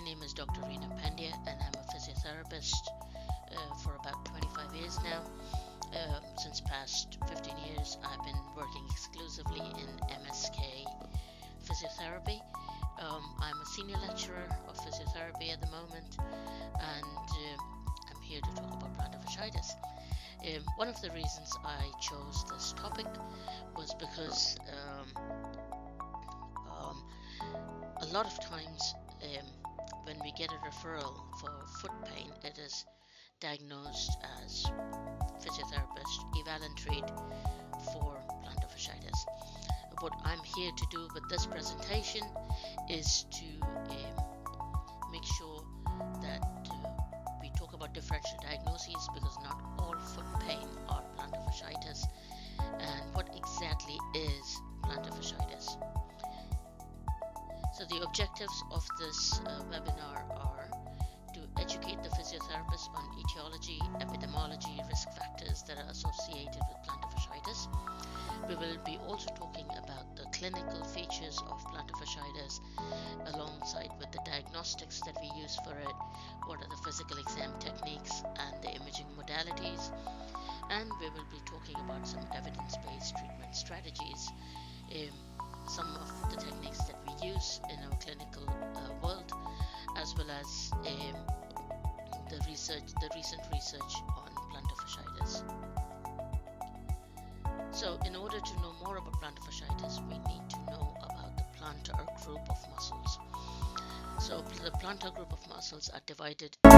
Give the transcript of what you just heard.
name is Dr. Reena Pandya, and I'm a physiotherapist for about 25 years now. Since past 15 years, I've been working exclusively in MSK Physiotherapy. I'm a senior lecturer of physiotherapy at the moment, and I'm here to talk about plantar fasciitis. One of the reasons I chose this topic was because a lot of times when we get a referral for foot pain, it is diagnosed as physiotherapist eval and treat for plantar fasciitis. What I'm here to do with this presentation is to make sure that we talk about differential diagnoses, because not all foot pain are plantar fasciitis, and what exactly is plantar fasciitis. So the objectives of this webinar are to educate the physiotherapists on etiology, epidemiology, risk factors that are associated with plantar fasciitis. We will be also talking about the clinical features of plantar fasciitis alongside with the diagnostics that we use for it, what are the physical exam techniques and the imaging modalities, and we will be talking about some evidence-based treatment strategies, some of the techniques that we use in our clinical world, as well as the recent research on plantar fasciitis. So in order to know more about plantar fasciitis, we need to know about the plantar group of muscles. So the plantar group of muscles are divided into